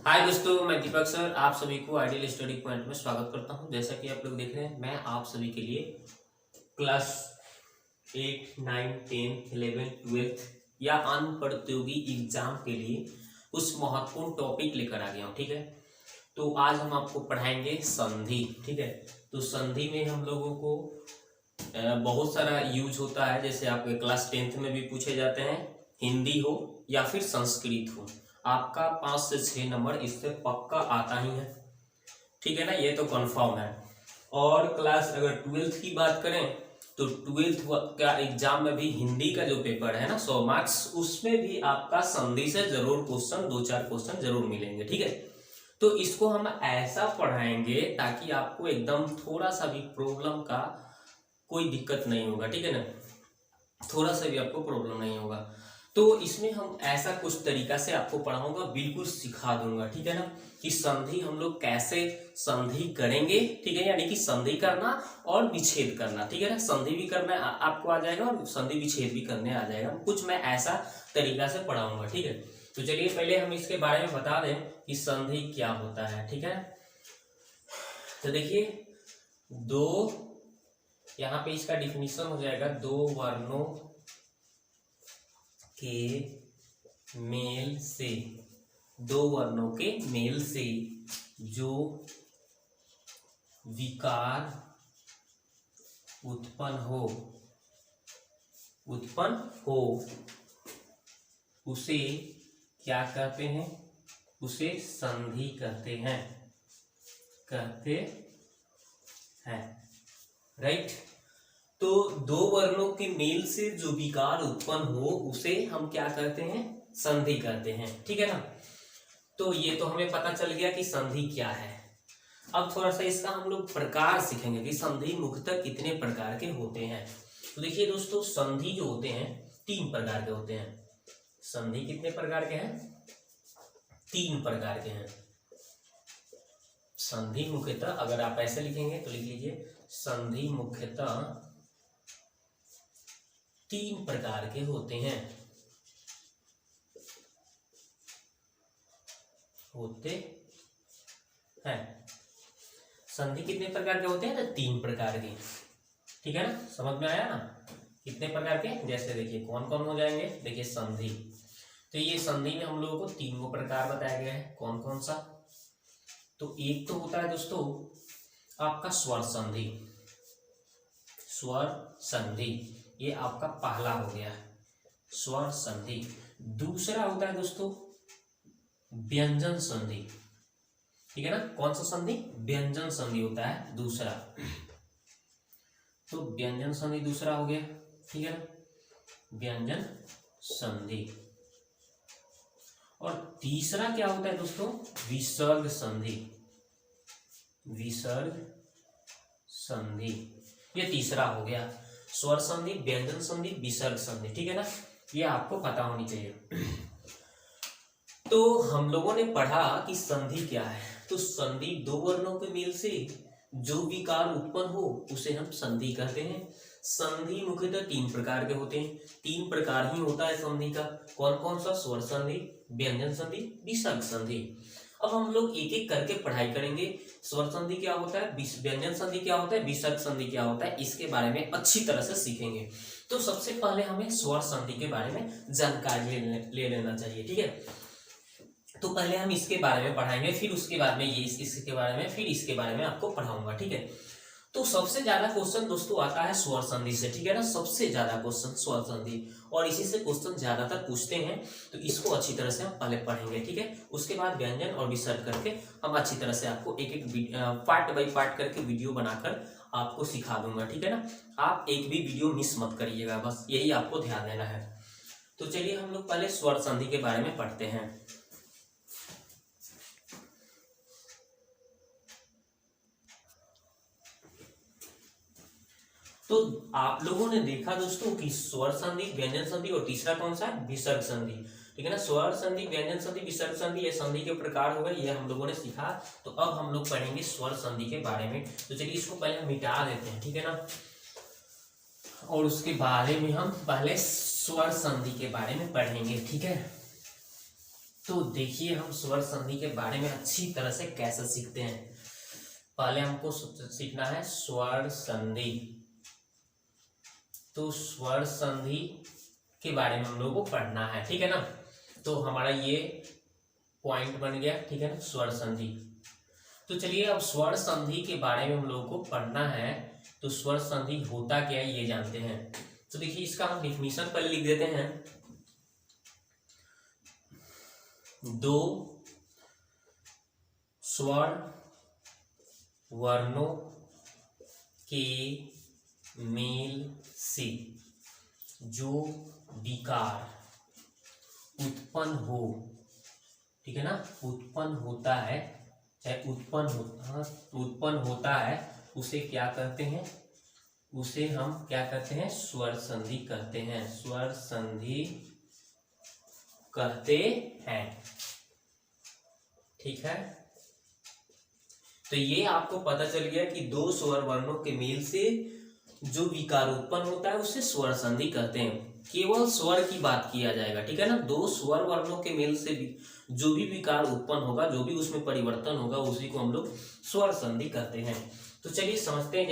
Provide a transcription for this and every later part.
हाय दोस्तों, मैं दीपक सर आप सभी को आइडियल स्टडी पॉइंट में स्वागत करता हूं। जैसा कि आप लोग देख रहे हैं, मैं आप सभी के लिए क्लास 8, 9, 10, 11, 12 या अन्य प्रतियोगी एग्जाम के लिए कुछ महत्वपूर्ण टॉपिक लेकर आ गया हूं। ठीक है, तो आज हम आपको पढ़ाएंगे संधि। ठीक है, तो संधि में हम लोगों को बहुत सारा यूज होता है। जैसे आपके क्लास 10th में भी पूछे जाते हैं, हिंदी हो या फिर संस्कृत हो, आपका 5 से 6 नंबर इससे पक्का आता ही है। ठीक है ना, ये तो कंफर्म है। और क्लास अगर 12th की बात करें तो 12th का एग्जाम में भी हिंदी का जो पेपर है ना 100 मार्क्स, उसमें भी आपका संधि से जरूर क्वेश्चन, 2-4 क्वेश्चन जरूर मिलेंगे। ठीक है, तो इसको हम ऐसा पढ़ाएंगे ताकि आपको एकदम थोड़ा सा भी प्रॉब्लम का कोई दिक्कत नहीं होगा। ठीक है ना, थोड़ा सा भी आपको प्रॉब्लम नहीं होगा। तो इसमें हम ऐसा कुछ तरीका से आपको पढ़ाऊंगा, बिल्कुल सिखा दूंगा। ठीक है ना, कि संधि हम लोग कैसे संधि करेंगे। ठीक है, यानी कि संधि करना और विच्छेद करना। ठीक है ना, संधि भी करना आपको आ जाएगा और संधि विच्छेद भी करने आ जाएगा। कुछ मैं ऐसा तरीका से पढ़ाऊंगा। ठीक है, तो चलिए पहले हम इसके बारे में बता दें कि संधि क्या होता है। ठीक है, तो देखिए यहाँ पे इसका डिफिनीशन हो जाएगा, दो वर्णों के मेल से, दो वर्णों के मेल से जो विकार उत्पन्न हो उसे क्या कहते हैं? उसे संधि कहते हैं। राइट। तो दो वर्णों के मेल से जो विकार उत्पन्न हो उसे हम क्या कहते हैं? संधि कहते हैं। ठीक है ना, तो ये तो हमें पता चल गया कि संधि क्या है। अब थोड़ा सा इसका हम लोग प्रकार सीखेंगे कि संधि मुख्यतः कितने प्रकार के होते हैं। तो देखिए दोस्तों, संधि जो होते हैं 3 प्रकार के होते हैं। संधि कितने प्रकार के हैं? 3 प्रकार के हैं। संधि मुख्यतः, अगर आप ऐसे लिखेंगे तो लिख लीजिए, संधि मुख्यतः 3 प्रकार के होते हैं। संधि कितने प्रकार के होते हैं? तो 3 प्रकार के। ठीक है ना, समझ में आया ना? कितने प्रकार के? जैसे देखिए कौन कौन हो जाएंगे। देखिए संधि, तो ये संधि में हम लोगों को 3 प्रकार बताया गया है। कौन कौन सा? तो एक तो होता है दोस्तों आपका स्वर संधि। स्वर संधि ये आपका पहला हो गया, स्वर संधि। दूसरा होता है दोस्तों व्यंजन संधि। ठीक है ना, कौन सा संधि? व्यंजन संधि होता है दूसरा। तो व्यंजन संधि दूसरा हो गया। ठीक है ना, व्यंजन संधि। और तीसरा क्या होता है दोस्तों? विसर्ग संधि। विसर्ग संधि ये तीसरा हो गया। स्वर संधि, व्यंजन संधि, विसर्ग संधि। ठीक है ना, ये आपको पता होनी चाहिए। तो हम लोगों ने पढ़ा कि संधि क्या है। तो संधि दो वर्णों के मेल से जो विकार उत्पन्न हो उसे हम संधि कहते हैं। संधि मुख्यतः 3 प्रकार के होते हैं। 3 प्रकार ही होता है संधि का। कौन कौन सा? स्वर संधि, व्यंजन संधि, विसर्ग संधि। अब हम लोग एक एक करके पढ़ाई करेंगे। स्वर संधि क्या होता है, व्यंजन संधि क्या होता है, विसर्ग संधि क्या होता है, इसके बारे में अच्छी तरह से सीखेंगे। तो सबसे पहले हमें स्वर संधि के बारे में जानकारी ले लेना चाहिए। ठीक है, तो पहले हम इसके बारे में पढ़ाएंगे, फिर उसके बाद में ये इसके बारे में, फिर इसके बारे में आपको पढ़ाऊंगा। ठीक है, तो सबसे ज्यादा क्वेश्चन दोस्तों आता है स्वर संधि से। ठीक है ना, सबसे ज्यादा क्वेश्चन स्वर संधि, और इसी से क्वेश्चन ज्यादातर पूछते हैं। तो इसको अच्छी तरह से हम पहले पढ़ेंगे। ठीक है, उसके बाद व्यंजन और विसर्ग करके हम अच्छी तरह से आपको एक एक पार्ट बाय पार्ट करके वीडियो बनाकर आपको सिखा दूंगा। ठीक है ना, आप एक भी वीडियो मिस मत करिएगा, बस यही आपको ध्यान देना है। तो चलिए हम लोग पहले स्वर संधि के बारे में पढ़ते हैं। तो आप लोगों ने देखा दोस्तों कि स्वर संधि, व्यंजन संधि और तीसरा कौन सा है? विसर्ग संधि। ठीक है ना, स्वर संधि, व्यंजन संधि, विसर्ग संधि, ये संधि के प्रकार हो गए, ये हम लोगों ने सीखा। तो अब हम लोग पढ़ेंगे स्वर संधि के बारे में। तो चलिए इसको पहले मिटा देते हैं। ठीक है ना, और उसके बारे में हम पहले स्वर संधि के बारे में पढ़ेंगे। ठीक है, तो देखिए हम स्वर संधि के बारे में अच्छी तरह से कैसे सीखते हैं। पहले हमको सीखना है स्वर संधि। तो स्वर संधि के बारे में हम लोगों को पढ़ना है, ठीक है ना। तो हमारा ये पॉइंट बन गया, ठीक है ना, स्वर संधि। तो चलिए अब स्वर संधि के बारे में हम लोगों को पढ़ना है। तो स्वर संधि होता क्या है ये जानते हैं। तो देखिए इसका हम डिफिनीशन पहले लिख देते हैं। दो स्वर वर्णों के मेल से जो विकार उत्पन्न हो, ठीक है ना, उत्पन्न होता है, चाहे उत्पन्न होता है, उसे क्या कहते हैं, उसे हम क्या कहते हैं, स्वर संधि कहते हैं, स्वर संधि कहते हैं, ठीक है। तो ये आपको पता चल गया कि दो स्वर वर्णों के मेल से जो विकार उत्पन्न होता है उसे स्वर संधि कहते हैं। केवल स्वर की बात किया जाएगा, ठीक है ना। दो स्वर वर्णों के मेल से जो भी विकार उत्पन्न होगा, जो भी उसमें परिवर्तन होगा, उसी को हम लोग स्वर संधि कहते हैं। तो चलिए समझते हैं।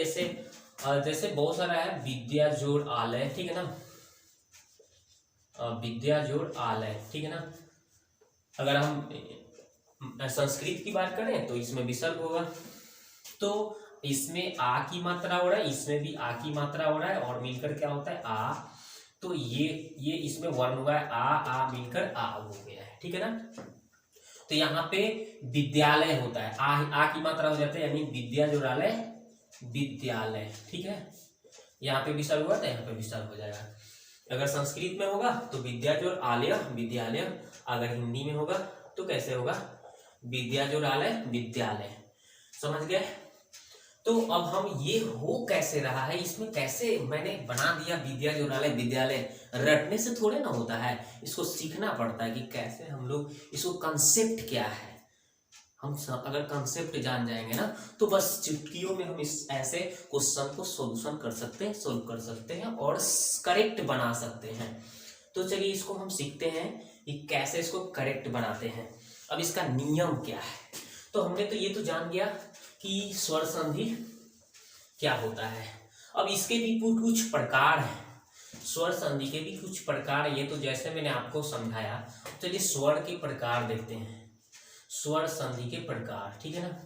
जैसे बहुत सारा है विद्या जोड़ आलय, ठीक है ना, विद्या जोड़ आलय, ठीक है ना। अगर हम संस्कृत की बात करें तो इसमें विसर्ग होगा, तो इसमें आ की मात्रा हो रहा है, इसमें भी आ की मात्रा हो रहा है, और मिलकर क्या होता है आ। तो ये इसमें वर्ण हुआ है आ मिलकर आ हो गया है, ठीक है ना। तो यहाँ पे विद्यालय होता है, आ की मात्रा हो जाता है, यानी विद्या जोड़ालय विद्यालय, ठीक है। यहाँ पे विसर्ग हुआ था, यहाँ पे विसर्ग हो जाएगा। अगर संस्कृत में होगा तो विद्या जोड़ आलय विद्यालय, अगर हिंदी में होगा तो कैसे होगा, विद्या जोड़ आलय विद्यालय। समझ गए। तो अब हम ये हो कैसे रहा है, इसमें कैसे मैंने बना दिया विद्या जोड़ आलय विद्यालय, रटने से थोड़े ना होता है, इसको सीखना पड़ता है कि कैसे हम लोग इसको, कंसेप्ट क्या है। हम अगर कंसेप्ट जान जाएंगे ना तो बस चुटकियों में हम इस ऐसे क्वेश्चन को सोल्यूशन कर सकते हैं, सोल्व कर सकते हैं और करेक्ट बना सकते हैं। तो चलिए इसको हम सीखते हैं कि कैसे इसको करेक्ट बनाते हैं। अब इसका नियम क्या है। तो हमने तो ये तो जान गया कि स्वर संधि क्या होता है। अब इसके भी कुछ प्रकार हैं, स्वर संधि के भी कुछ प्रकार। ये तो जैसे मैंने आपको समझाया। चलिए स्वर के प्रकार देखते हैं, स्वर संधि के प्रकार, ठीक है ना।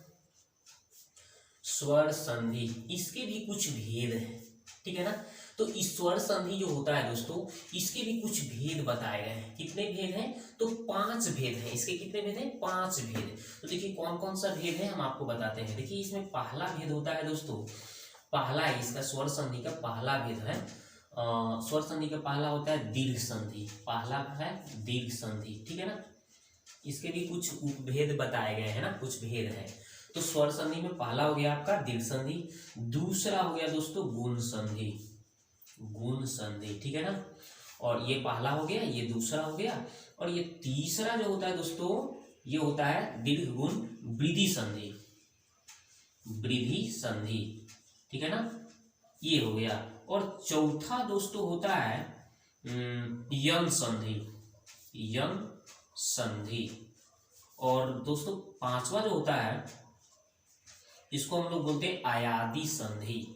स्वर संधि, इसके भी कुछ भेद हैं, ठीक है ना। तो इस स्वर संधि जो होता है दोस्तों, इसके भी कुछ भेद बताए गए हैं। कितने भेद हैं, तो 5 भेद हैं। इसके कितने भेद हैं, 5 भेद। तो देखिए कौन कौन सा भेद है हम आपको बताते हैं। देखिए इसमें पहला भेद होता है दोस्तों, पहला है इसका स्वर संधि का पहला भेद है, स्वर संधि का पहला होता है दीर्घ संधि, पहला है दीर्घ संधि, ठीक है ना। इसके भी कुछ उपभेद बताए गए हैं ना, कुछ भेद है। तो स्वर संधि में पहला हो गया आपका दीर्घ संधि, दूसरा हो गया दोस्तों गुण संधि, गुण संधि, ठीक है ना। और ये पहला हो गया, ये दूसरा हो गया, और ये तीसरा जो होता है दोस्तों, ये होता है दीर्घ गुण वृद्धि संधि, वृद्धि संधि, ठीक है ना, ये हो गया। और चौथा दोस्तों होता है यन संधि, यन संधि। और दोस्तों पांचवा जो होता है इसको हम लोग बोलते हैं आयादी संधि,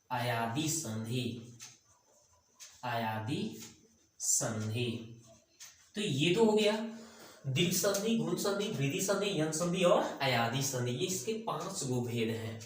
आयादी संधि, आयादी संधि। तो ये तो हो गया दीर्घ संधि, गुण संधि, वृद्धि संधि, यन संधि और आयादी संधि। ये इसके 5 गो भेद हैं।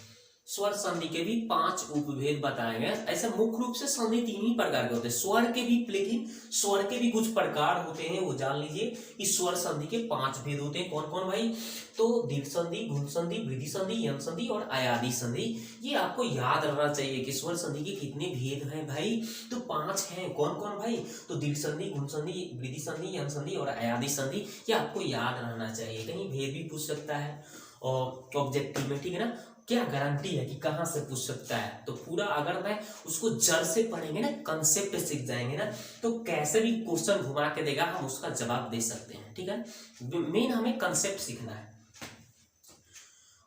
स्वर संधि के भी 5 उपभेद बताए गए। ऐसे मुख्य रूप से संधि 3 ही प्रकार के होते हैं, स्वर के भी, लेकिन स्वर के भी कुछ प्रकार होते हैं, वो जान लीजिए। इस स्वर संधि के 5 भेद होते हैं। कौन कौन भाई, तो दीर्घ संधि, गुण संधि, वृद्धि संधि, यन संधि और आयादी संधि। ये आपको याद रहना चाहिए कि स्वर संधि के कितने भेद हैं भाई, तो 5 हैं। कौन कौन भाई, तो दीर्घ संधि, गुण संधि, वृद्धि संधि, यन संधि और आयादी संधि। ये आपको याद रहना चाहिए, कहीं भेद भी पूछ सकता है और ऑब्जेक्टिव में, ठीक है ना। क्या गारंटी है कि कहाँ से पूछ सकता है। तो पूरा अगर मैं उसको जड़ से पढ़ेंगे ना, कंसेप्ट सीख जाएंगे ना, तो कैसे भी क्वेश्चन घुमा के देगा हम उसका जवाब दे सकते हैं, ठीक है। मेन हमें कंसेप्ट सीखना है।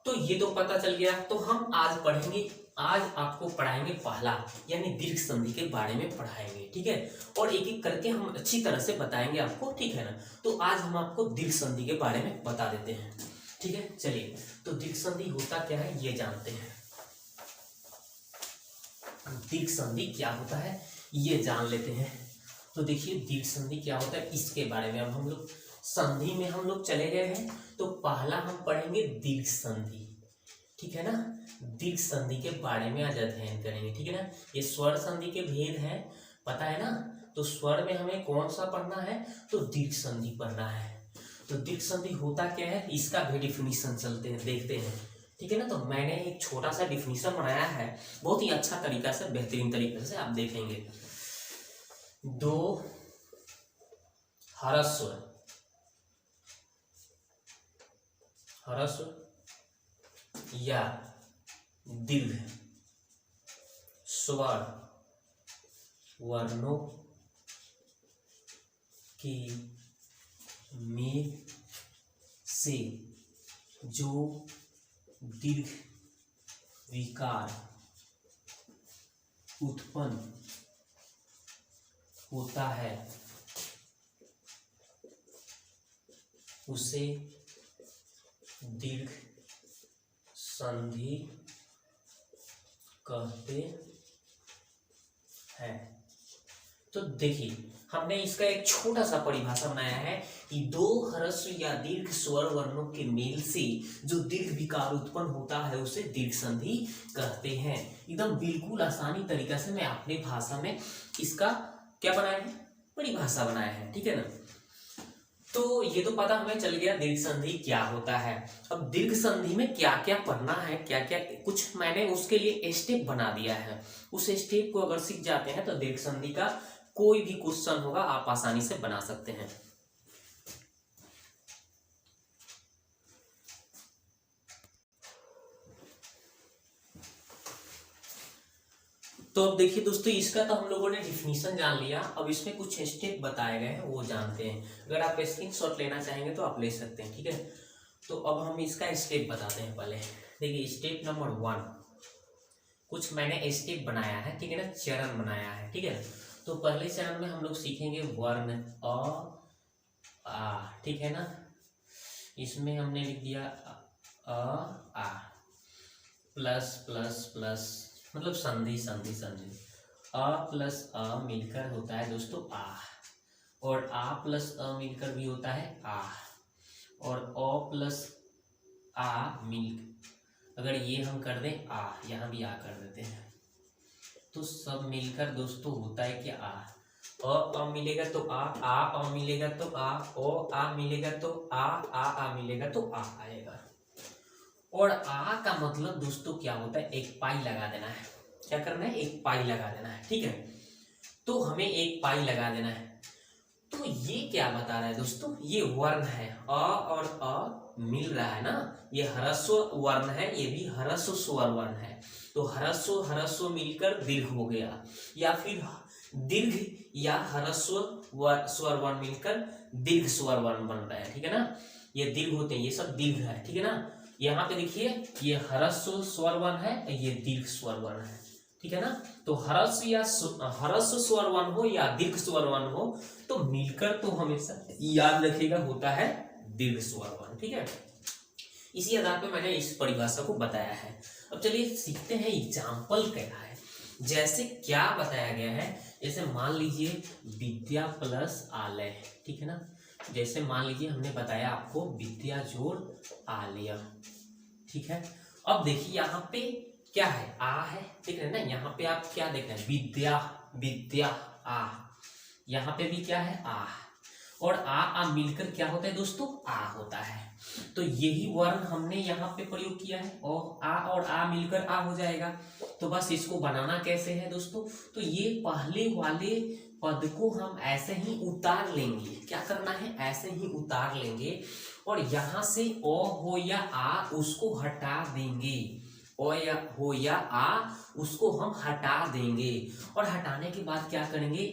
तो ये तो पता चल गया। तो हम आज पढ़ेंगे आज आपको पढ़ाएंगे पहला यानी दीर्घ संधि के बारे में पढ़ाएंगे, ठीक है। और एक एक करके हम अच्छी तरह से बताएंगे आपको, ठीक है ना। तो आज हम आपको दीर्घ संधि के बारे में बता देते हैं, ठीक है। चलिए, तो दीर्घ संधि होता क्या है ये जानते हैं। दीर्घ संधि क्या होता है ये जान लेते हैं। तो देखिए दीर्घ संधि क्या होता है इसके बारे में अब हम लोग संधि में हम लोग चले गए हैं। तो पहला हम पढ़ेंगे दीर्घ संधि, ठीक है ना। दीर्घ संधि के बारे में आज अध्ययन करेंगे, ठीक है ना। ये स्वर संधि के भेद हैं, पता है ना। तो स्वर में हमें कौन सा पढ़ना है, तो दीर्घ संधि पढ़ना है। तो दीर्घ संधि होता क्या है इसका भी डिफिनीशन चलते हैं, देखते हैं, ठीक है ना। तो मैंने एक छोटा सा डिफिनीशन बनाया है, बहुत ही अच्छा तरीका से, बेहतरीन तरीके से आप देखेंगे। दो ह्रस्व या दीर्घ स्वर वर्णों की मेल से जो दीर्घ विकार उत्पन्न होता है उसे दीर्घ संधि कहते हैं। तो देखिए हमने इसका एक छोटा सा परिभाषा बनाया है कि दो ह्रस्व या दीर्घ स्वर वर्णों के मेल से जो दीर्घ विकार उत्पन्न होता है उसे दीर्घ संधि कहते हैं। एकदम बिल्कुल आसानी तरीका से मैं अपनी भाषा में इसका क्या बनाया है, परिभाषा बनाया है, ठीक है ना। तो ये तो पता हमें चल गया दीर्घ संधि क्या होता है। अब दीर्घ संधि में क्या क्या पढ़ना है, क्या क्या कुछ मैंने उसके लिए स्टेप बना दिया है। उस स्टेप को अगर सीख जाते हैं तो दीर्घ संधि का कोई भी क्वेश्चन होगा आप आसानी से बना सकते हैं। तो अब देखिए दोस्तों इसका तो हम लोगों ने डिफिनीशन जान लिया। अब इसमें कुछ स्टेप बताए गए हैं वो जानते हैं। अगर आप स्क्रीनशॉट लेना चाहेंगे तो आप ले सकते हैं, ठीक है। तो अब हम इसका स्टेप बताते हैं। पहले देखिए स्टेप नंबर 1 कुछ मैंने स्टेप बनाया है, ठीक है ना, चरण बनाया है, ठीक है। तो पहले चरण में हम लोग सीखेंगे वर्ण अ आ, ठीक है ना। इसमें हमने लिख दिया आ प्लस प्लस प्लस मतलब संधि संधि संधि अ प्लस अ मिलकर होता है दोस्तों आ, और आ प्लस अ मिलकर भी होता है आ, और अ प्लस आ मिल अगर ये हम कर दें आ, यहाँ भी आ कर देते हैं तो सब मिलकर दोस्तों होता है कि आ। अ मिलेगा तो आ मिलेगा तो आ, ओ आ मिलेगा तो आ मिलेगा तो आ आएगा। और आ का मतलब दोस्तों क्या होता है, एक पाई लगा देना है। क्या करना है, एक पाई लगा देना है, ठीक है। तो हमें एक पाई लगा देना है। तो ये क्या बता रहा है दोस्तों, ये वर्ण है, अ और अ मिल रहा है ना, ये ह्रस्व वर्ण है, ये भी ह्रस्व स्वर वर्ण है। तो ह्रस्व ह्रस्व मिलकर दीर्घ हो गया, या फिर दीर्घ या ह्रस्व स्वर वर्ण मिलकर दीर्घ स्वर वर्ण बन रहा है, ठीक है ना। ये दीर्घ होते हैं, ये सब दीर्घ है, ठीक है ना। यहाँ पे देखिए ये ह्रस्व स्वर वर्ण है, ये दीर्घ स्वर वर्ण है, ठीक है ना। तो ह्रस्व या ह्रस्व स्वर वर्ण हो या दीर्घ स्वर वर्ण हो तो मिलकर तो हमेशा याद रखिएगा होता है दीर्घ स्वर वर्ण, ठीक है। इसी आधार पे मैंने इस परिभाषा को बताया है। अब चलिए सीखते हैं एग्जाम्पल क्या है। जैसे क्या बताया गया है, जैसे मान लीजिए विद्या प्लस आलय, ठीक है ना। जैसे मान लीजिए हमने बताया आपको विद्या जोड़ आलय, ठीक है। अब देखिए यहाँ पे क्या है, आ है, ठीक है ना। यहाँ पे आप क्या देख रहे हैं, विद्या विद्या आ, यहाँ पे भी क्या है आ, और आ मिलकर क्या होता है दोस्तों, आ होता है। तो यही वर्ण हमने यहाँ पे प्रयोग किया है, और आ मिलकर आ हो जाएगा। तो बस इसको बनाना कैसे है दोस्तों, तो ये पहले वाले पद को हम ऐसे ही उतार लेंगे। क्या करना है, ऐसे ही उतार लेंगे और यहाँ से ओ हो या आ उसको हटा देंगे, ओ या हो या आ उसको हम हटा देंगे। और हटाने के बाद क्या करेंगे,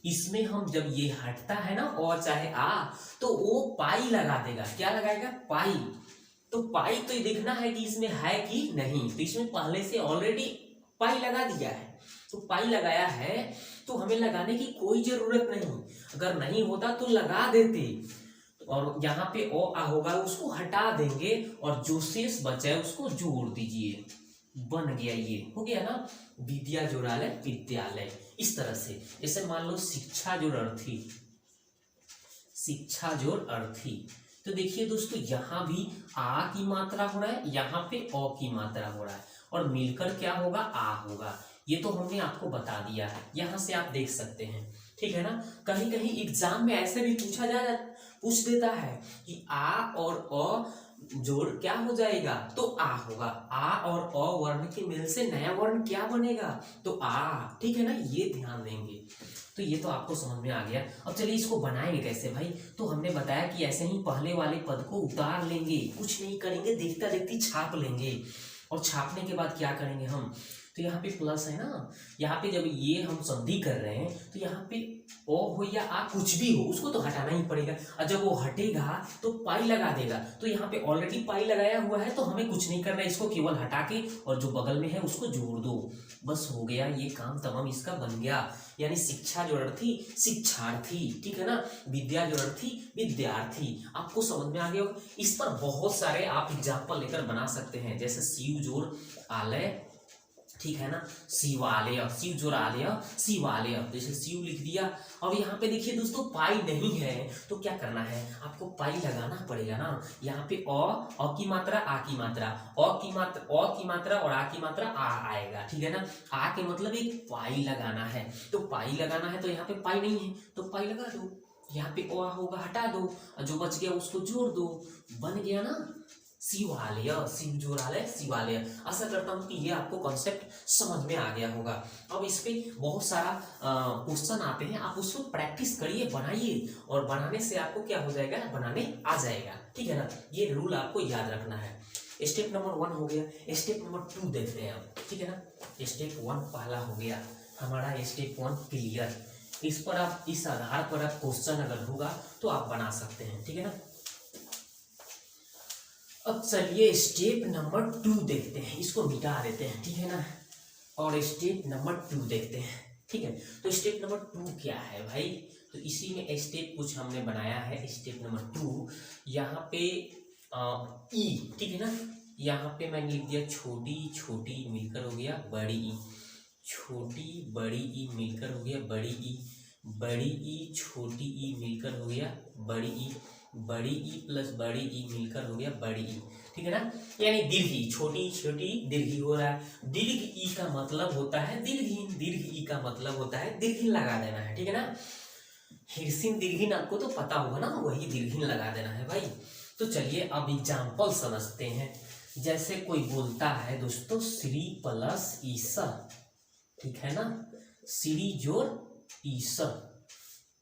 इसमें हम जब ये हटता है ना और चाहे आ, तो वो पाई लगा देगा। क्या लगाएगा, पाई। तो पाई तो ये देखना है कि इसमें है कि नहीं, तो इसमें पहले से ऑलरेडी पाई लगा दिया है। तो पाई लगाया है तो हमें लगाने की कोई जरूरत नहीं, अगर नहीं होता तो लगा देते। और यहाँ पे ओ आ होगा उसको हटा देंगे और जो शेष बचा है उसको जोड़ दीजिए, बन गया, ये हो गया ना विद्या जोड़ालय विद्यालय। इस तरह से जैसे मान लो शिक्षा जोड़ अर्थी, शिक्षा जोड़ अर्थी। तो देखिए दोस्तों यहाँ भी आ की मात्रा हो रहा है, यहाँ पे ओ की मात्रा हो रहा है और मिलकर क्या होगा आ होगा। ये तो हमने आपको बता दिया है, यहाँ से आप देख सकते हैं, ठीक है ना। कहीं कहीं एग्जाम में ऐसे भी पूछ देता है कि आ और अ जोड़ क्या हो जाएगा, तो आ होगा। आ और अ वर्ण के मेल से नया वर्ण क्या बनेगा, तो आ, ठीक है ना, ये ध्यान देंगे। तो ये तो आपको समझ में आ गया। अब चलिए इसको बनाएंगे कैसे भाई। तो हमने बताया कि ऐसे ही पहले वाले पद को उतार लेंगे, कुछ नहीं करेंगे, देखता देखती छाप लेंगे। और छापने के बाद क्या करेंगे हम, तो यहाँ पे प्लस है ना, यहाँ पे जब ये हम संधि कर रहे हैं तो यहाँ पे ओ हो या आ कुछ भी हो उसको तो हटाना ही पड़ेगा। और जब वो हटेगा तो पाई लगा देगा, तो यहाँ पे ऑलरेडी पाई लगाया हुआ है तो हमें कुछ नहीं करना है, इसको केवल हटा के और जो बगल में है उसको जोड़ दो, बस हो गया, ये काम तमाम इसका बन गया। यानी शिक्षा जोड़र्थी शिक्षार्थी, ठीक है ना, विद्या जोड़र्थी विद्यार्थी। आपको समझ में आ गया होगा। इस पर बहुत सारे आप एग्जाम्पल लेकर बना सकते हैं, जैसे शिव जोड़ आलय, ठीक है ना, शिवालय, शिव जोड़ आलय शिवालय, जैसे शिव लिख दिया। अब यहाँ पे देखिए दोस्तों पाई नहीं है तो क्या करना है, आपको पाई लगाना पड़ेगा ना। यहाँ पे अ की मात्रा आ की मात्रा, अ की मात्रा और आ की मात्रा आ आएगा, ठीक है ना। आ के मतलब एक पाई लगाना है, तो पाई लगाना है तो यहाँ पे पाई नहीं है तो पाई लगा दो, यहाँ पे अ होगा हटा दो और जो बच गया उसको जोड़ दो, बन गया ना शिवालय, शिव जोड़ालय शिवालय। आशा करता हूँ कि ये आपको कॉन्सेप्ट समझ में आ गया होगा। अब इस पे बहुत सारा क्वेश्चन आते हैं, आप उसको प्रैक्टिस करिए, बनाइए, और बनाने से आपको क्या हो जाएगा, बनाने आ जाएगा, ठीक है ना। ये रूल आपको याद रखना है। स्टेप नंबर 1 हो गया। स्टेप नंबर 2 देखते हैं अब, ठीक है ना। स्टेप 1 पहला हो गया हमारा, स्टेप 1 क्लियर। इस पर आप, इस आधार पर आप क्वेश्चन अगर होगा तो आप बना सकते हैं, ठीक है ना। अब चलिए स्टेप नंबर 2 देखते हैं, इसको मिटा देते हैं, ठीक है ना, और स्टेप नंबर 2 देखते हैं, ठीक है। तो स्टेप नंबर 2 क्या है भाई, तो इसी में स्टेप कुछ हमने बनाया है। स्टेप नंबर 2 यहाँ पे ई, ठीक है ना, यहाँ पे मैंने लिख दिया छोटी छोटी मिलकर हो गया बड़ी ई, छोटी बड़ी ई मिलकर हो गया बड़ी ई, बड़ी ई छोटी ई मिलकर हो गया बड़ी ई, बड़ी ई प्लस बड़ी ई मिलकर हो गया बड़ी ई, ठीक है ना। यानी दीर्घी, छोटी छोटी दीर्घी हो रहा है। दीर्घ ई का मतलब होता है दीर्घहीन, दीर्घ ई का मतलब होता है दीर्घहीन लगा देना है, ठीक है ना। हिरसिन दीर्घहीन आपको तो पता होगा ना, वही दीर्घहीन लगा देना है भाई। तो चलिए अब एग्जाम्पल समझते हैं। जैसे कोई बोलता है दोस्तों श्री प्लस ईसा, ठीक है ना, श्री जोड़ ईसा,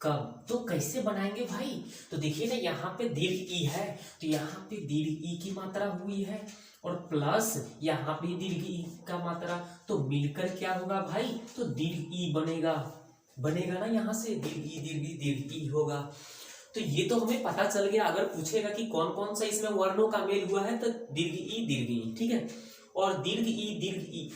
कब, तो कैसे बनाएंगे भाई। तो देखिए ना यहाँ पे दीर्घ ई है तो यहाँ पे दीर्घ ई की मात्रा हुई है और प्लस यहाँ पे दीर्घ ई का मात्रा, तो मिलकर क्या होगा भाई, तो दीर्घ ई बनेगा, बनेगा ना, यहाँ से दीर्घ ई होगा। तो ये तो हमें पता चल गया। अगर पूछेगा कि कौन कौन सा इसमें वर्णों का मेल हुआ है तो दीर्घ ई, ठीक है। और दीर्घ ई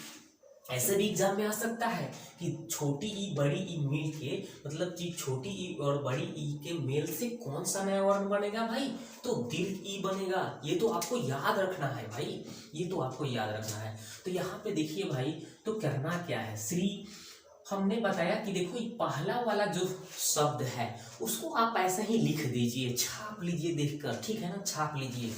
ऐसे भी एग्जाम में आ सकता है कि छोटी ई बड़ी ई मिल के, मतलब कि छोटी ई और बड़ी ई के मेल से कौन सा नया वर्ण बनेगा भाई, तो दीर्घ ई बनेगा। ये तो आपको याद रखना है भाई, ये तो आपको याद रखना है। तो यहाँ पे देखिए भाई, तो करना क्या है, श्री हमने बताया कि देखो ये पहला वाला जो शब्द है उसको आप ऐसे ही लिख दीजिए, छाप लीजिए देखकर, ठीक है ना, छाप लीजिए।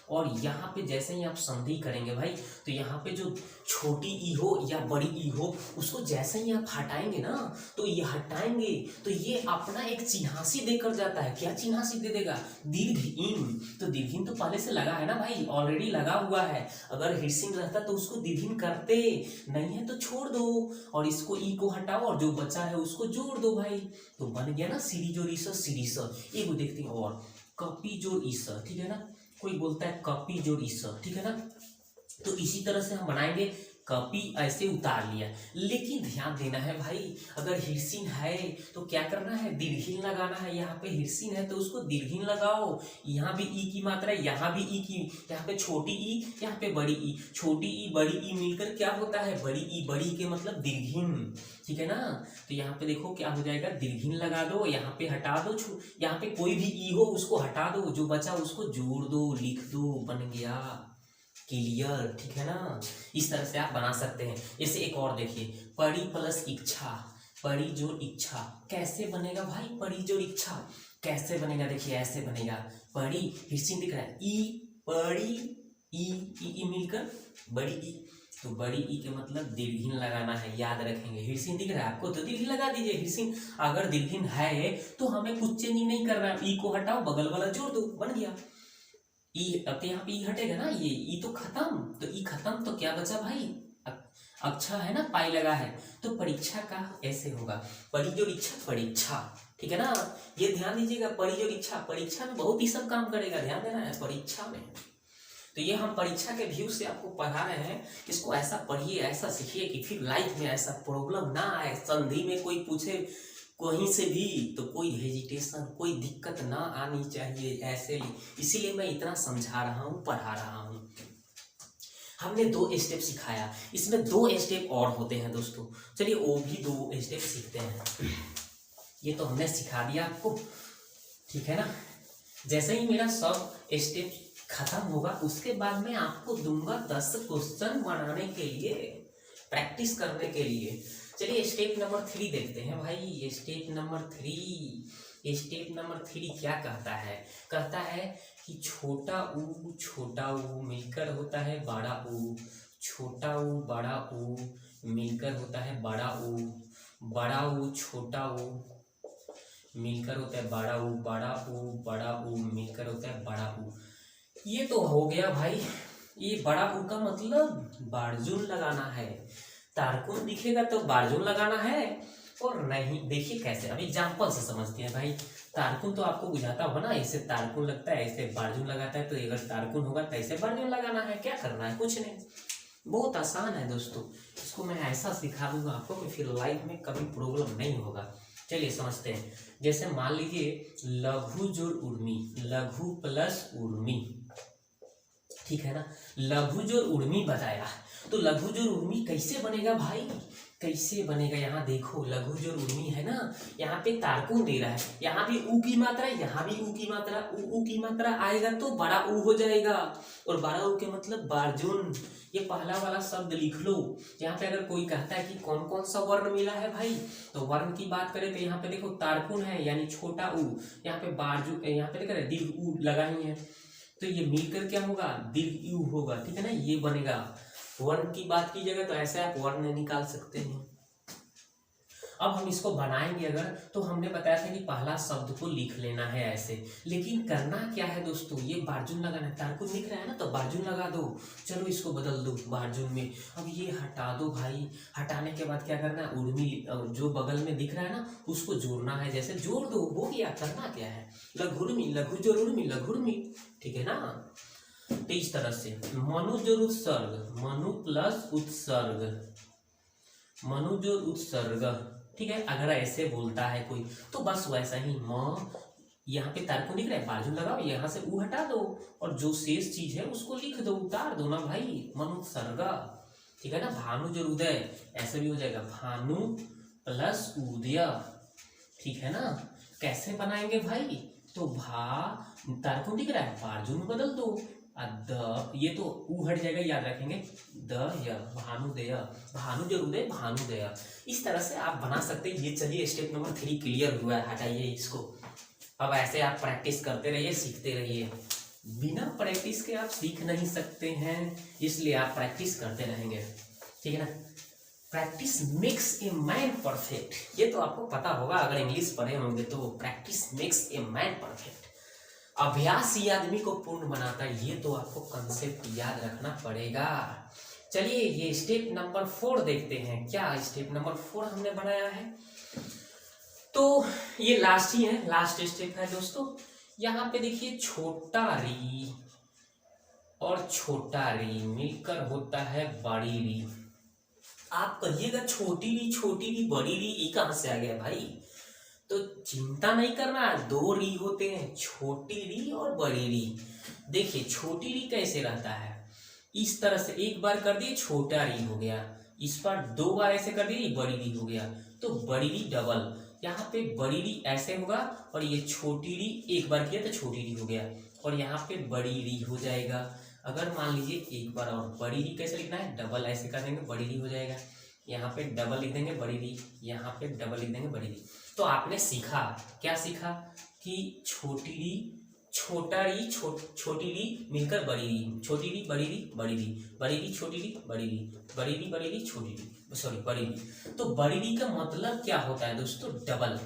और यहाँ पे जैसे ही आप संधि करेंगे भाई, तो यहाँ पे जो छोटी ई हो या बड़ी ई हो उसको जैसे ही आप हटाएंगे ना, तो ये हटाएंगे तो ये अपना एक चिन्हासी देकर जाता है। क्या चिन्हासी दे देगा, दीर्घहीन। तो दीर्घहीन तो पहले से लगा है ना भाई, ऑलरेडी लगा हुआ है। अगर हिरसिन रहता तो उसको दीर्घहीन करते, नहीं है तो छोड़ दो और इसको ई को हटाओ और जो बचा है उसको जोड़ दो भाई, तो बन गया ना सीरी जोड़ ईसा सीरी सा। एक देखते हैं और कपी जोड़ ईसा, ठीक है ना, कोई बोलता है कपी जोड़ ईसा, ठीक है ना। तो इसी तरह से हम बनाएंगे कॉपी ऐसे उतार लिया। लेकिन ध्यान देना है भाई, अगर हिरसिन है तो क्या करना है, दीर्घिन लगाना है। यहाँ पे हिरसिन है तो उसको दीर्घिन लगाओ। यहाँ भी ई की मात्रा है, यहाँ भी ई की, यहाँ पे छोटी ई, यहाँ पे बड़ी ई। छोटी ई बड़ी ई मिलकर क्या होता है, बड़ी ई। बड़ी के मतलब दीर्घिन, ठीक है ना। तो यहाँ पे देखो क्या हो जाएगा, दीर्घिन लगा दो, यहाँ पे हटा दो, यहाँ पे कोई भी ई हो उसको हटा दो, जो बचा उसको जोड़ दो, लिख दो, बन गया क्लियर, ठीक है ना। इस तरह से आप बना सकते हैं। जैसे एक और देखिए, पड़ी प्लस इच्छा, पड़ी जोड़ इच्छा कैसे बनेगा भाई, पड़ी जोड़ इच्छा कैसे बनेगा, देखिए ऐसे बनेगा। पड़ी हिरसिन दिख रहा है, ई पड़ी ई मिलकर बड़ी ई, तो बड़ी ई के मतलब दीर्घिन लगाना है, याद रखेंगे। हिरसिन दिख रहा है आपको तो दीर्घिन लगा दीजिए। हिरसिन अगर दीर्घिन है तो हमें कुछ चेंज नहीं करना, ई को हटाओ, बगल वाला जोड़ दो, बन गया ई। अब तो यहाँ पे ई हटेगा ना, ये ई तो खत्म, तो ई खत्म तो क्या बचा भाई, अच्छा है ना, पाई लगा है। तो परीक्षा का ऐसे होगा, परिजोड़ इच्छा परीक्षा, ठीक है ना। ये ध्यान दीजिएगा, परिजोड़ इच्छा परीक्षा में बहुत ही सब काम करेगा, ध्यान देना है परीक्षा में। तो ये हम परीक्षा के व्यू से आपको पढ़ा रहे हैं, इसको ऐसा पढ़िए, ऐसा सीखिए कि फिर लाइफ में ऐसा प्रॉब्लम ना आए। संधि में कोई पूछे कहीं से भी तो कोई हेजिटेशन, कोई दिक्कत ना आनी चाहिए ऐसे, इसीलिए मैं इतना समझा रहा हूँ, पढ़ा रहा हूँ। हमने 2 स्टेप सिखाया, इसमें 2 स्टेप और होते हैं दोस्तों, चलिए वो भी 2 स्टेप सीखते हैं। ये तो हमने सिखा दिया आपको, ठीक है ना। जैसे ही मेरा सब स्टेप खत्म होगा उसके बाद मैं आपको दूंगा 10 क्वेश्चन बनाने के लिए, प्रैक्टिस करने के लिए। चलिए स्टेप नंबर 3 देखते हैं भाई। स्टेप नंबर 3 क्या कहता है, कहता है कि छोटा ऊ मिलकर होता है बड़ा ऊ, छोटा ऊ बड़ा ऊ मिलकर होता है बड़ा ऊ, बड़ा ऊ छोटा ऊ मिलकर होता है बड़ा ऊ, बड़ा ऊ मिलकर होता है बड़ा ऊ। ये तो हो गया भाई। ये बड़ा ऊ का मतलब बारजून लगाना है, तारकुन दिखेगा तो बारजून लगाना है, और नहीं देखिए कैसे, अब एग्जाम्पल से समझते हैं भाई। तारकुन तो आपको बुझाता होगा ना, ऐसे तारकुन लगता है, ऐसे बारजून लगाता है, तो अगर तारकुन होगा तो ऐसे बारजून लगाना है। क्या करना है, कुछ नहीं, बहुत आसान है दोस्तों। इसको मैं ऐसा सिखा दूंगा आपको कि फिर लाइफ में कभी प्रॉब्लम नहीं होगा। चलिए समझते हैं। जैसे मान लीजिए लघु जोड़ उर्मी, लघु प्लस उर्मी, ठीक है ना। लघु जोड़ उर्मी बताया, तो लघु जोड़ उर्मी कैसे बनेगा भाई, कैसे बनेगा, यहाँ देखो लघु जोड़ उर्मी है ना, यहाँ पे तारकुन दे रहा है, यहाँ भी ऊ की मात्रा, यहाँ भी ऊ की मात्रा, ऊ की मात्रा आएगा तो बड़ा ऊ हो जाएगा, और बड़ा ऊ के मतलब बारजून। ये पहला वाला शब्द लिख लो। यहाँ पे अगर कोई कहता है कि कौन कौन सा वर्ण मिला है भाई, तो वर्ण की बात करें तो यहाँ पे देखो तारकुन है यानी छोटा ऊ, यहाँ पे बारजून, यहाँ पे देख रहे दीर्घ ऊ लगा ही है, तो ये मिलकर क्या होगा, दीर्घ यू होगा, ठीक है ना, ये बनेगा। वर्ण की बात कीजिएगा तो ऐसे आप वर्ण निकाल सकते हैं। अब हम इसको बनाएंगे अगर, तो हमने बताया था कि पहला शब्द को लिख लेना है ऐसे, लेकिन करना क्या है दोस्तों, ये बारजून लगाना है, तारकुन दिख रहा है ना तो बारजून लगा दो। चलो इसको बदल दो बारजून में। अब ये हटा दो भाई, हटाने के बाद क्या करना है, उर्मी जो बगल में दिख रहा है ना उसको जोड़ना है, जैसे जोड़ दो, हो गया। करना क्या है, लघुर्मी, लघु जोड़ उर्मी, लघुर्मी, ठीक है ना। तो इस तरह से मनु जोड़ उत्सर्ग, मनु प्लस उत्सर्ग, मनु जोड़ उत्सर्ग, ठीक है। अगर ऐसे बोलता है कोई तो बस वैसा ही, म यहाँ पे तारकुन दिख रहा है, बाजू लगाओ, यहाँ से ऊ हटा दो, और जो शेष चीज है उसको लिख दो, उतार दो ना भाई, मनुत्सर्ग, ठीक है ना। भानु जो उदय, ऐसे भी हो जाएगा, भानु प्लस उदय, ठीक है ना। कैसे बनाएंगे भाई, तो तारकुन दिख रहा है, बारजू में बदल दो, द, ये तो ऊ हट जाएगा, याद रखेंगे, द य, भानुदय, भानु जो उदय, भानुदय। इस तरह से आप बना सकते हैं। ये चलिए स्टेप नंबर 3 क्लियर हुआ है, हटाइए इसको। अब ऐसे आप प्रैक्टिस करते रहिए, सीखते रहिए। बिना प्रैक्टिस के आप सीख नहीं सकते हैं, इसलिए आप प्रैक्टिस करते रहेंगे, ठीक है ना। Practice makes a man perfect, ये तो आपको पता होगा अगर इंग्लिश पढ़े होंगे तो। Practice makes a man perfect, अभ्यास ही आदमी को पूर्ण बनाता है, ये तो आपको कंसेप्ट याद रखना पड़ेगा। चलिए ये स्टेप नंबर 4 देखते हैं। क्या स्टेप नंबर 4 हमने बनाया है, तो ये लास्ट ही है, लास्ट स्टेप है दोस्तों। यहाँ पे देखिए छोटा री और छोटा री मिलकर होता है बड़ी री, आप कहिएगा छोटी री बड़ी री ये कहाँ से आ गया भाई? तो चिंता नहीं करना, दो री होते हैं, छोटी री और बड़ी री। देखिए छोटी री कैसे रहता है, इस तरह से एक बार कर दिए छोटा री हो गया, इस बार दो बार ऐसे कर दिए बड़ी री हो गया, तो बड़ी री डबल। यहाँ पे बड़ी री ऐसे होगा और ये छोटी री एक बार किया तो छोटी री हो गया, और यहाँ पे बड़ी री हो जाएगा। अगर मान लीजिए एक बार और बड़ी री कैसे लिखना है, डबल ऐसे कर देंगे बड़ी री हो जाएगा, यहाँ पे डबल लिख देंगे बड़ी री, यहाँ पे डबल लिख देंगे बड़ी री। तो आपने सीखा, क्या सीखा कि छोटी री छोटा री छोटी री मिलकर बड़ी री, छोटी री बड़ी री बड़ी री, बड़ी री छोटी री बड़ी री, बड़ी री छोटी री, सॉरी बड़ी री। तो बड़ी री का मतलब क्या होता है दोस्तों, डबल।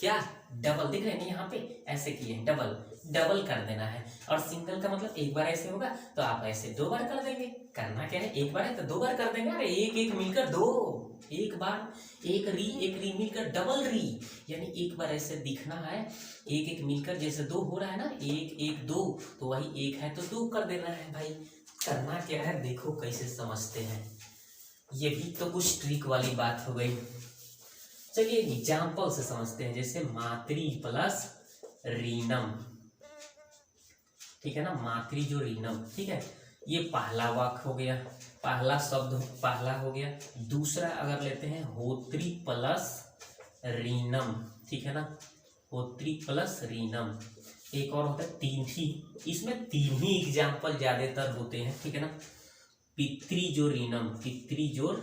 क्या डबल दिख रहे हैं यहाँ पे ऐसे किए, डबल डबल कर देना है। और सिंगल का मतलब एक बार ऐसे होगा तो आप ऐसे दो बार कर देंगे। करना क्या है, एक बार है तो दो बार कर देंगे। अरे एक एक मिलकर दो, एक बार एक री मिलकर डबल री, यानी एक बार ऐसे दिखना है, एक एक मिलकर जैसे दो हो रहा है ना, एक एक दो, तो वही एक है तो दो कर देना है भाई। करना क्या है देखो कैसे समझते हैं, ये भी तो कुछ ट्रिक वाली बात हो गई। चलिए एग्जाम्पल से समझते हैं, जैसे मातृ प्लस रीनम, ठीक है ना, मातृ जो रीनम, ठीक है, ये पहला वाक्य हो गया, पहला शब्द पहला हो गया। दूसरा अगर लेते हैं होत्री प्लस रीनम, ठीक है ना, होत्री प्लस रीनम। एक और होता है तीन ही, इसमें तीन ही एग्जाम्पल ज्यादातर होते हैं, ठीक है ना। पितृ जो रीनम, पितृ जो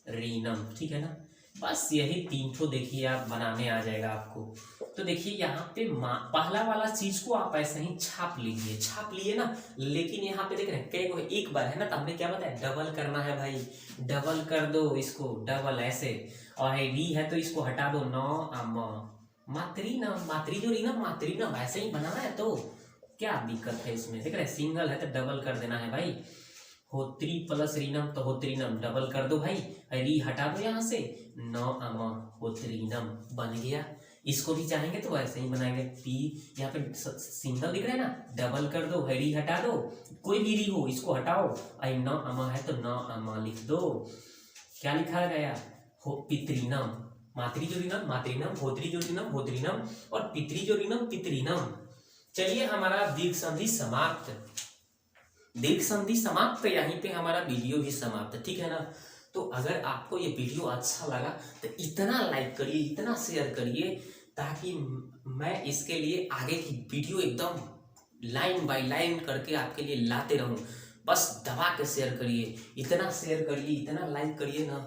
रीनम, ठीक है ना। बस यही तीन ठो देखिए आप बनाने आ जाएगा आपको। तो देखिए यहाँ पे पहला वाला चीज को आप ऐसे ही छाप लीजिए, छाप लिए ना, लेकिन यहाँ पे देख रहे हैं कई एक बार है ना, तो हमने क्या बताया, डबल करना है भाई, डबल कर दो इसको, डबल ऐसे। और री है तो इसको हटा दो, न मातृ जो रीनम मातृनम ऐसे ही बनाना है, तो क्या दिक्कत है इसमें, देख रहे हैं सिंगल है तो डबल कर देना है भाई। होत्री प्लस रीनम तो होत्रीनम डबल कर दो भाई, री हटा दो यहाँ से, न होत्रीनम बन गया। इसको भी चाहेंगे तो वैसे ही बनाएंगे, पी यहाँ पे सिंगल दिख रहा है ना, डबल कर दो, री हटा दो, कोई भी री हो इसको हटाओ, आई न अमा है तो न अमा लिख दो। क्या लिखा गया, हो पितृनम, मातृ जो रीनम मातृनम, होत्री जो रीनम होत्रीनम, और पितृ जो रीनम पितृनम। चलिए हमारा दीर्घ संधि समाप्त, दीर्घ संधि समाप्त, यहीं पे हमारा वीडियो भी समाप्त, ठीक है ना। तो अगर आपको ये वीडियो अच्छा लगा तो इतना लाइक करिए, इतना शेयर करिए, ताकि मैं इसके लिए आगे की वीडियो एकदम लाइन बाय लाइन करके आपके लिए लाते रहूं। बस दबा के शेयर करिए, इतना शेयर करिए, इतना लाइक करिए ना,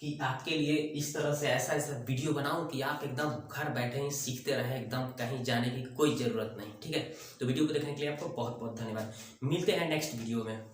कि आपके लिए इस तरह से ऐसा ऐसा वीडियो बनाऊं कि आप एकदम घर बैठे ही सीखते रहें, एकदम कहीं जाने की कोई ज़रूरत नहीं, ठीक है। तो वीडियो को देखने के लिए आपको बहुत बहुत धन्यवाद, मिलते हैं नेक्स्ट वीडियो में।